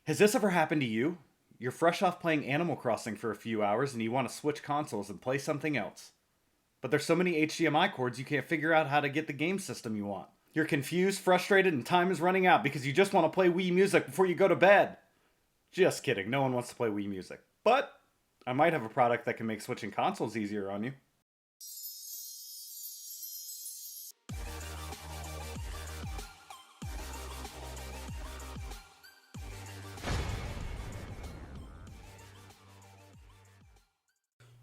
Has this ever happened to you? You're fresh off playing Animal Crossing for a few hours and you want to switch consoles and play something else. But there's so many HDMI cords you can't figure out how to get the game system you want. You're confused, frustrated, and time is running out because you just want to play Wii Music before you go to bed. Just kidding, no one wants to play Wii Music. But I might have a product that can make switching consoles easier on you.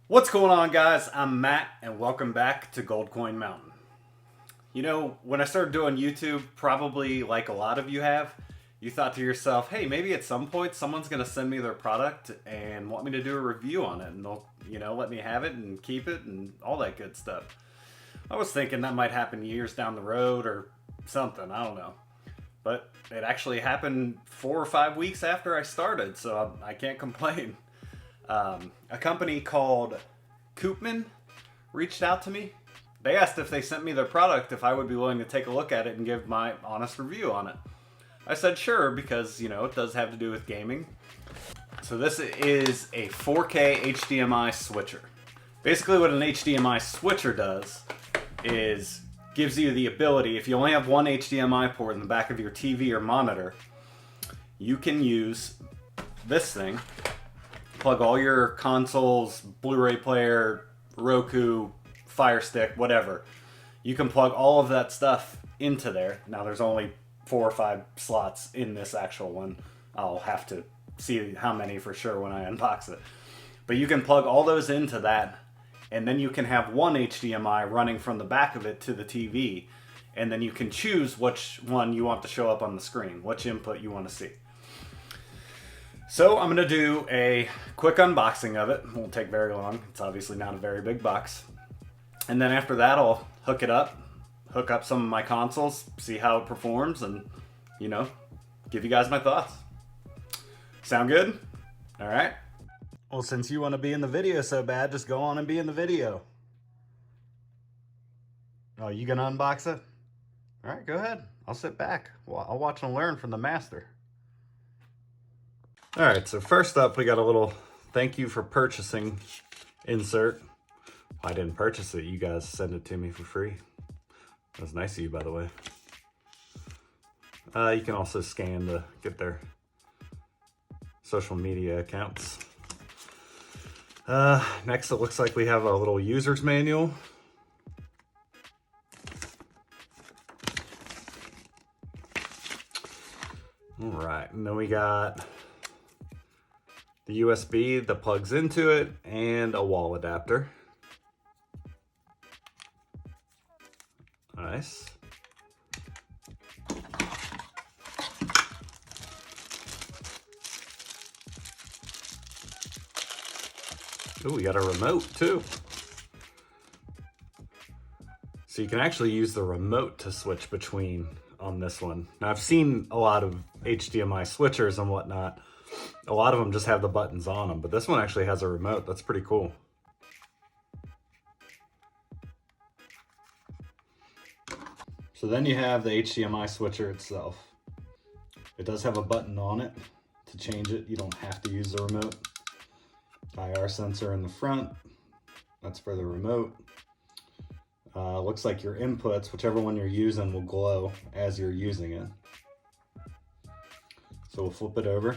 What's going on, guys? I'm Matt, and welcome back to Gold Coin Mountain. You know, when I started doing YouTube, probably like a lot of you have, you thought to yourself, hey, maybe at some point someone's going to send me their product and want me to do a review on it, and they'll, let me have it and keep it and all that good stuff. I was thinking that might happen years down the road or something, I don't know. But it actually happened 4 or 5 weeks after I started, so I can't complain. A company called Koopman reached out to me. They asked if they sent me their product, if I would be willing to take a look at it and give my honest review on it. I said sure, because, it does have to do with gaming. So this is a 4K HDMI switcher. Basically what an HDMI switcher does is gives you the ability, if you only have one HDMI port in the back of your TV or monitor, you can use this thing, plug all your consoles, Blu-ray player, Roku, Fire Stick, whatever. You can plug all of that stuff into there. Now there's only 4 or 5 slots in this actual one. I'll have to see how many for sure when I unbox it. But you can plug all those into that, and then you can have one HDMI running from the back of it to the TV, and then you can choose which one you want to show up on the screen, which input you want to see. So I'm going to do a quick unboxing of it. It won't take very long. It's obviously not a very big box. And then after that, I'll hook up some of my consoles, see how it performs, and, give you guys my thoughts. Sound good? All right. Well, since you want to be in the video so bad, just go on and be in the video. Oh, you going to unbox it? All right, go ahead. I'll sit back. Well, I'll watch and learn from the master. All right, so first up, we got a little thank you for purchasing insert. I didn't purchase it. You guys sent it to me for free. That was nice of you, by the way. You can also scan to get their social media accounts. Next, it looks like we have a little user's manual. All right, and then we got the USB that plugs into it and a wall adapter. Nice. Oh, we got a remote too. So you can actually use the remote to switch between on this one. Now I've seen a lot of HDMI switchers and whatnot. A lot of them just have the buttons on them, but this one actually has a remote. That's pretty cool. So then you have the HDMI switcher itself. It does have a button on it to change it. You don't have to use the remote. IR sensor in the front. That's for the remote. Looks like your inputs, whichever one you're using, will glow as you're using it. So we'll flip it over.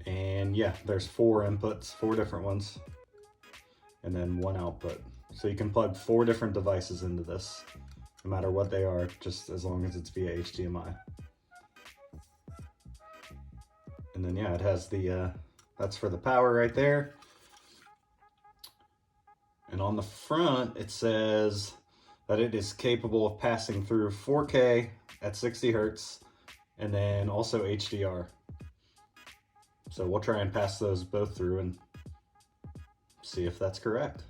And yeah, there's 4 inputs, 4 different ones, and then 1 output. So you can plug 4 different devices into this, no matter what they are, just as long as it's via HDMI. And then yeah, it has the, that's for the power right there. And on the front, it says that it is capable of passing through 4K at 60 Hertz, and then also HDR. So we'll try and pass those both through and see if that's correct.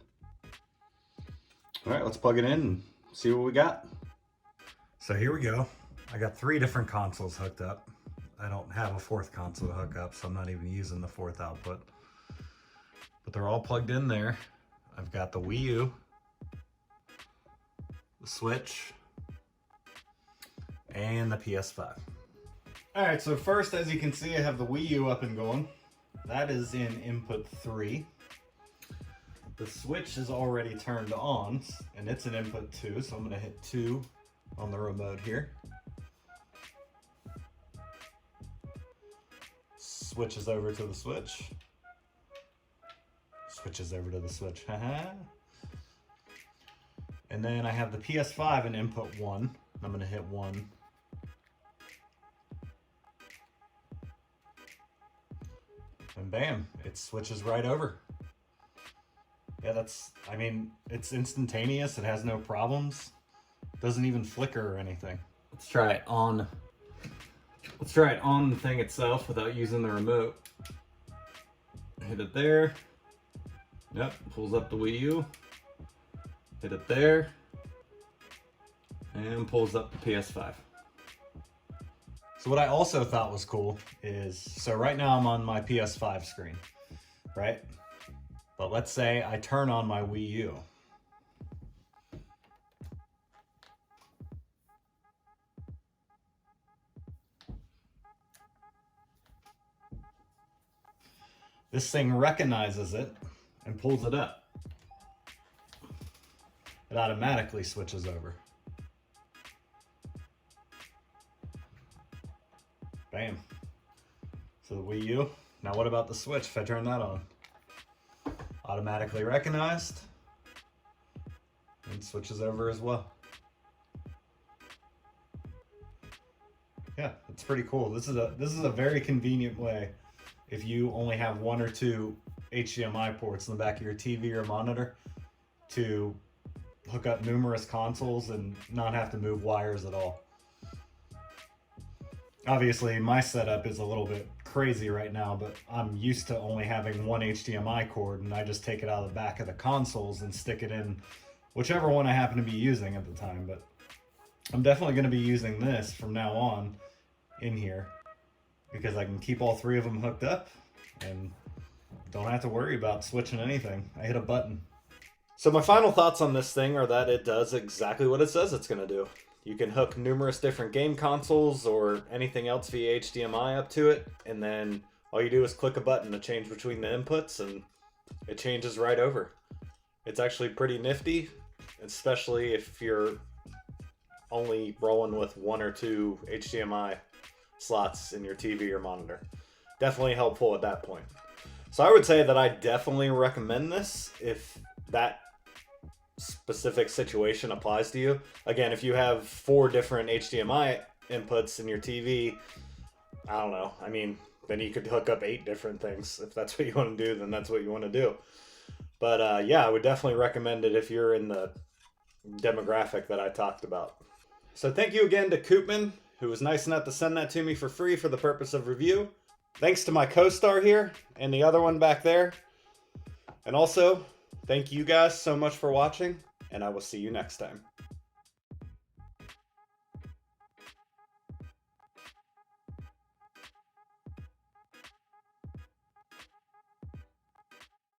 All right, let's plug it in and see what we got. So here we go. I got 3 different consoles hooked up. I don't have a 4th console to hook up, so I'm not even using the 4th output. But they're all plugged in there. I've got the Wii U, the Switch, and the PS5. Alright, so first, as you can see, I have the Wii U up and going. That is in input 3. The Switch is already turned on, and it's in input 2, so I'm going to hit 2 on the remote here. Switches over to the Switch. Switches over to the Switch, haha. And then I have the PS5 in input 1. I'm going to hit 1. And bam, it switches right over. Yeah, I mean, it's instantaneous. It has no problems. Doesn't even flicker or anything. Let's try it on. Let's try it on the thing itself without using the remote. Hit it there. Yep, pulls up the Wii U. Hit it there. And pulls up the PS5. So what I also thought was cool is, so right now I'm on my PS5 screen, right? But let's say I turn on my Wii U. This thing recognizes it and pulls it up. It automatically switches over. Bam. So the Wii U. Now what about the Switch if I turn that on? Automatically recognized and switches over as well. Yeah, it's pretty cool. This is a very convenient way if you only have 1 or 2 HDMI ports in the back of your TV or monitor to hook up numerous consoles and not have to move wires at all. Obviously, my setup is a little bit crazy right now, but I'm used to only having 1 HDMI cord, and I just take it out of the back of the consoles and stick it in whichever one I happen to be using at the time. But I'm definitely going to be using this from now on in here because I can keep all 3 of them hooked up and don't have to worry about switching anything. I hit a button. So my final thoughts on this thing are that it does exactly what it says it's going to do. You can hook numerous different game consoles or anything else via HDMI up to it, and then all you do is click a button to change between the inputs, and it changes right over. It's actually pretty nifty, especially if you're only rolling with 1 or 2 HDMI slots in your TV or monitor. Definitely helpful at that point. So I would say that I definitely recommend this if that specific situation applies to you. Again, if you have 4 different HDMI inputs in your TV, I don't know. I mean, then you could hook up 8 different things. If that's what you want to do, then that's what you want to do. But yeah, I would definitely recommend it if you're in the demographic that I talked about. So thank you again to Koopman, who was nice enough to send that to me for free for the purpose of review. Thanks to my co-star here and the other one back there. And also, thank you guys so much for watching, and I will see you next time.